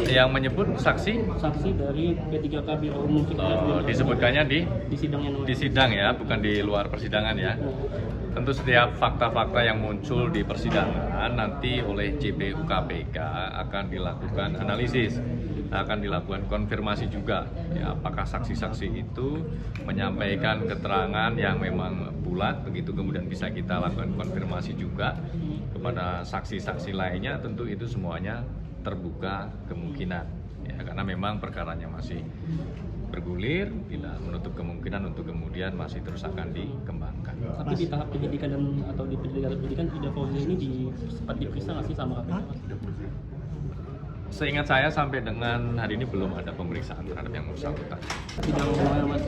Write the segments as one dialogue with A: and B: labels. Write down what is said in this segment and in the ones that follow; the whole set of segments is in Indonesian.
A: Yang menyebut saksi
B: dari P3K Biro Umum
A: disebutkannya di
B: sidang yang
A: di sidang ya, bukan di luar persidangan ya. Tentu setiap fakta-fakta yang muncul di persidangan nanti oleh JPU KPK akan dilakukan analisis, akan dilakukan konfirmasi juga ya, apakah saksi-saksi itu menyampaikan keterangan yang memang bulat begitu, kemudian bisa kita lakukan konfirmasi juga kepada saksi-saksi lainnya. Tentu itu semuanya terbuka kemungkinan ya, karena memang perkaranya masih bergulir, tidak menutup kemungkinan untuk kemudian masih terus akan dikembangkan.
B: Tapi di tahap penyidikan atau di penyidikan Ida Fauzia ini sempat diperiksa nggak sih sama KPK?
A: Seingat saya sampai dengan hari ini belum ada pemeriksaan terhadap yang bersangkutan.
B: Sidang mana, Mas?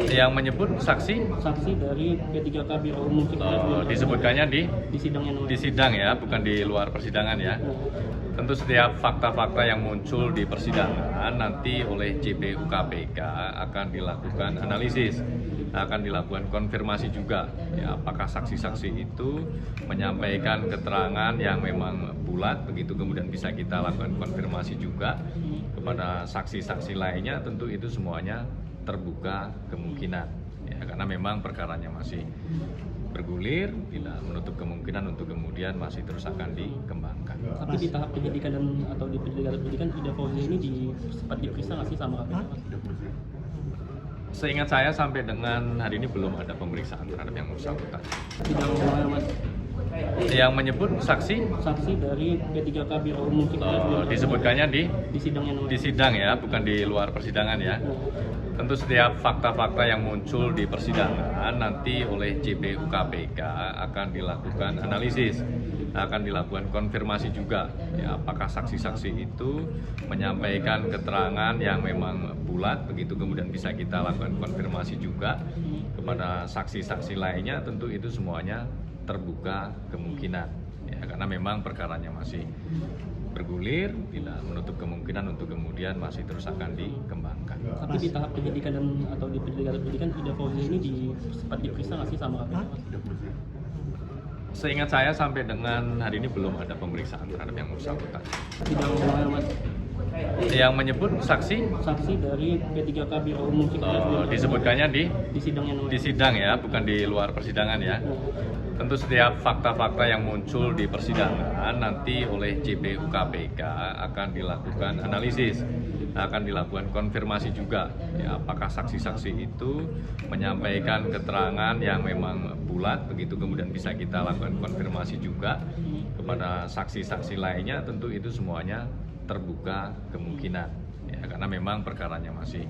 A: Yang menyebut saksi
B: dari P3K Biro Umum
A: disebutkannya di
B: sidang yang
A: sidang ya, bukan di luar persidangan ya. Tentu setiap fakta-fakta yang muncul di persidangan nanti oleh JPU KPK akan dilakukan analisis, akan dilakukan konfirmasi juga ya, apakah saksi-saksi itu menyampaikan keterangan yang memang bulat begitu, kemudian bisa kita lakukan konfirmasi juga kepada saksi-saksi lainnya. Tentu itu semuanya terbuka kemungkinan ya, karena memang perkaranya masih bergulir, tidak menutup kemungkinan untuk kemudian masih terus akan dikembangkan.
B: Tapi di tahap penyidikan atau di penyidikan Ida Fauzia ini sempat diperiksa nggak sih sama KPK?
A: Seingat saya sampai dengan hari ini belum ada pemeriksaan terhadap yang bersangkutan.
B: Sidang mana, Mas?
A: Yang menyebut saksi
B: dari P3K Biro Umum
A: disebutkannya di
B: sidang
A: ya, bukan di luar persidangan ya. Tentu setiap fakta-fakta yang muncul di persidangan nanti oleh JPU KPK akan dilakukan analisis, akan dilakukan konfirmasi juga ya, apakah saksi-saksi itu menyampaikan keterangan yang memang bulat begitu, kemudian bisa kita lakukan konfirmasi juga kepada saksi-saksi lainnya. Tentu itu semuanya terbuka kemungkinan ya, karena memang perkaranya masih bergulir, tidak menutup kemungkinan untuk kemudian masih terus akan dikembangkan.
B: Tapi di tahap penyidikan atau di penyidikan Ida Fauzia ini sempat diperiksa nggak sih sama KPK?
A: Seingat saya sampai dengan hari ini belum ada pemeriksaan terhadap yang bersangkutan.
B: Sidang mana, Mas?
A: Yang menyebut saksi
B: dari P3K Biro Umum
A: disebutkannya di
B: sidang
A: ya, bukan di luar persidangan ya. Tentu setiap fakta-fakta yang muncul di persidangan nanti oleh JPU KPK akan dilakukan analisis, akan dilakukan konfirmasi juga ya, apakah saksi-saksi itu menyampaikan keterangan yang memang bulat begitu, kemudian bisa kita lakukan konfirmasi juga kepada saksi-saksi lainnya. Tentu itu semuanya terbuka kemungkinan ya, karena memang perkaranya masih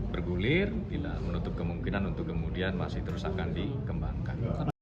A: bergulir, tidak menutup kemungkinan untuk kemudian masih terus akan dikembangkan.